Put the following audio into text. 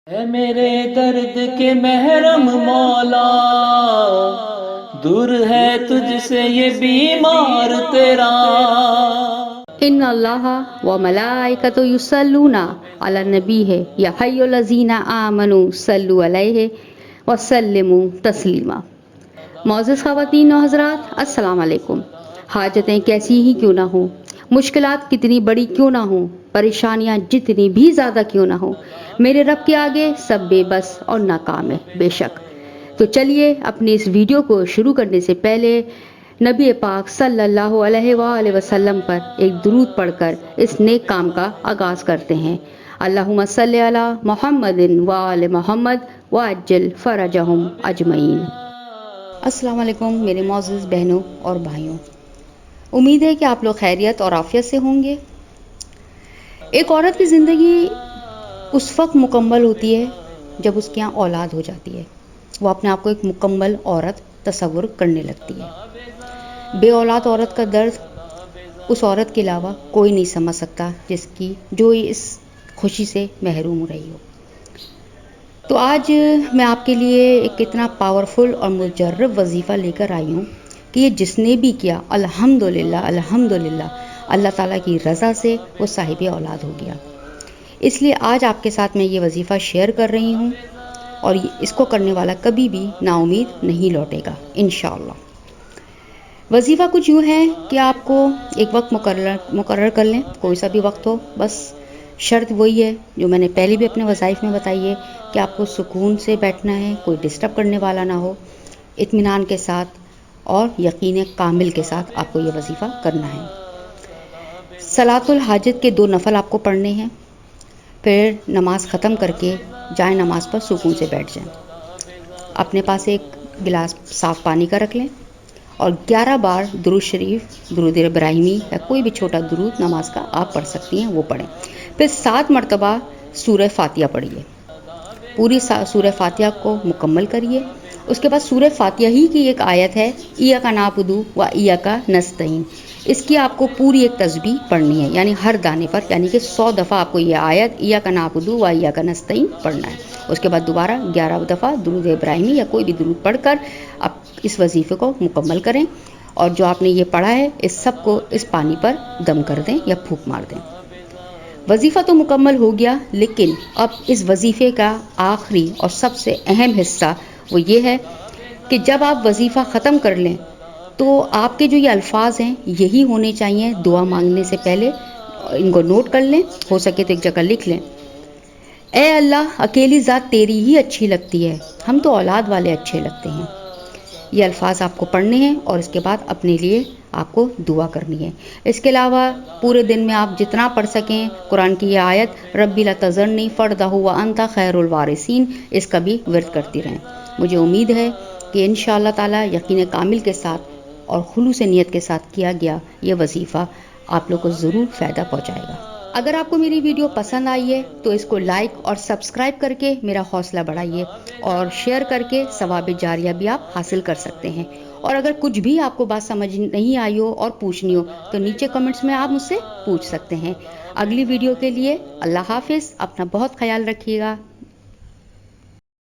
اے میرے درد کے محرم مولا، دور ہے تجھ سے یہ بیمار تیرا۔ ان اللہ و ملائکۃ یصلون علی النبی یا حی الذین آمنوا صلوا علیہ وسلموا تسلیما۔ معزز خواتین و حضرات، السلام علیکم۔ حاجتیں کیسی ہی کیوں نہ ہوں، مشکلات کتنی بڑی کیوں نہ ہوں، پریشانیاں جتنی بھی زیادہ کیوں نہ ہوں، میرے رب کے آگے سب بے بس اور ناکام ہے بے شک۔ تو چلیے اپنی اس ویڈیو کو شروع کرنے سے پہلے نبی پاک صلی اللہ علیہ وآلہ وسلم پر ایک درود پڑھ کر اس نیک کام کا آغاز کرتے ہیں۔ اللہم صلی علی محمد وآل محمد وعجل فرجہم اجمعین۔ السلام علیکم میرے معزز بہنوں اور بھائیوں، امید ہے کہ آپ لوگ خیریت اور عافیت سے ہوں گے۔ ایک عورت کی زندگی اس وقت مکمل ہوتی ہے جب اس کے یہاں اولاد ہو جاتی ہے، وہ اپنے آپ کو ایک مکمل عورت تصور کرنے لگتی ہے۔ بے اولاد عورت کا درد اس عورت کے علاوہ کوئی نہیں سمجھ سکتا جو اس خوشی سے محروم ہو رہی ہو۔ تو آج میں آپ کے لیے ایک اتنا پاورفل اور مجرب وظیفہ لے کر آئی ہوں کہ یہ جس نے بھی کیا الحمدللہ الحمدللہ اللہ تعالیٰ کی رضا سے وہ صاحب اولاد ہو گیا۔ اس لیے آج آپ کے ساتھ میں یہ وظیفہ شیئر کر رہی ہوں، اور اس کو کرنے والا کبھی بھی نا امید نہیں لوٹے گا انشاءاللہ۔ وظیفہ کچھ یوں ہے کہ آپ کو ایک وقت مقرر کر لیں، کوئی سا بھی وقت ہو، بس شرط وہی ہے جو میں نے پہلے بھی اپنے وظائف میں بتائی ہے کہ آپ کو سکون سے بیٹھنا ہے، کوئی ڈسٹرب کرنے والا نہ ہو، اطمینان کے ساتھ اور یقین کامل کے ساتھ آپ کو یہ وظیفہ کرنا ہے۔ صلاۃ الحاجت کے 2 نفل آپ کو پڑھنے ہیں، پھر نماز ختم کر کے جائیں نماز پر سکون سے بیٹھ جائیں۔ اپنے پاس ایک گلاس صاف پانی کا رکھ لیں اور 11 بار درود شریف، درود ابراہیمی یا کوئی بھی چھوٹا درود نماز کا آپ پڑھ سکتی ہیں وہ پڑھیں۔ پھر 7 مرتبہ سورہ فاتحہ پڑھیے، پوری سورہ فاتحہ کو مکمل کریے۔ اس کے بعد سورہ فاتحہ ہی کی ایک آیت ہے ایاک نعبد و ایاک نستعین، اس کی آپ کو پوری ایک تسبیح پڑھنی ہے، یعنی ہر دانے پر، یعنی کہ 100 دفعہ آپ کو یہ آیت ایاک نعبد و ایاک نستعین پڑھنا ہے۔ اس کے بعد دوبارہ 11 دفعہ درود ابراہیمی یا کوئی بھی درود پڑھ کر آپ اس وظیفے کو مکمل کریں، اور جو آپ نے یہ پڑھا ہے اس سب کو اس پانی پر دم کر دیں یا پھونک مار دیں۔ وظیفہ تو مکمل ہو گیا، لیکن اب اس وظیفے کا آخری اور سب سے اہم حصہ وہ یہ ہے کہ جب آپ وظیفہ ختم کر لیں تو آپ کے جو یہ الفاظ ہیں یہی ہونے چاہیے دعا مانگنے سے پہلے، ان کو نوٹ کر لیں، ہو سکے تو ایک جگہ لکھ لیں۔ اے اللہ، اکیلی ذات تیری ہی اچھی لگتی ہے، ہم تو اولاد والے اچھے لگتے ہیں۔ یہ الفاظ آپ کو پڑھنے ہیں اور اس کے بعد اپنے لیے آپ کو دعا کرنی ہے۔ اس کے علاوہ پورے دن میں آپ جتنا پڑھ سکیں قرآن کی یہ آیت ربی لا تذرنی فردا وانت خیر الوارثین، اس کا بھی ورد کرتی رہیں۔ مجھے امید ہے کہ انشاءاللہ تعالی یقین کامل کے ساتھ اور خلوص نیت کے ساتھ کیا گیا یہ وظیفہ آپ لوگ کو ضرور فائدہ پہنچائے گا۔ اگر آپ کو میری ویڈیو پسند آئی ہے تو اس کو لائک اور سبسکرائب کر کے میرا حوصلہ بڑھائیے، اور شیئر کر کے ثواب جاریہ بھی آپ حاصل کر سکتے ہیں۔ اور اگر کچھ بھی آپ کو بات سمجھ نہیں آئی ہو اور پوچھنی ہو تو نیچے کمنٹس میں آپ مجھ سے پوچھ سکتے ہیں۔ اگلی ویڈیو کے لیے اللہ حافظ، اپنا بہت خیال رکھیے گا۔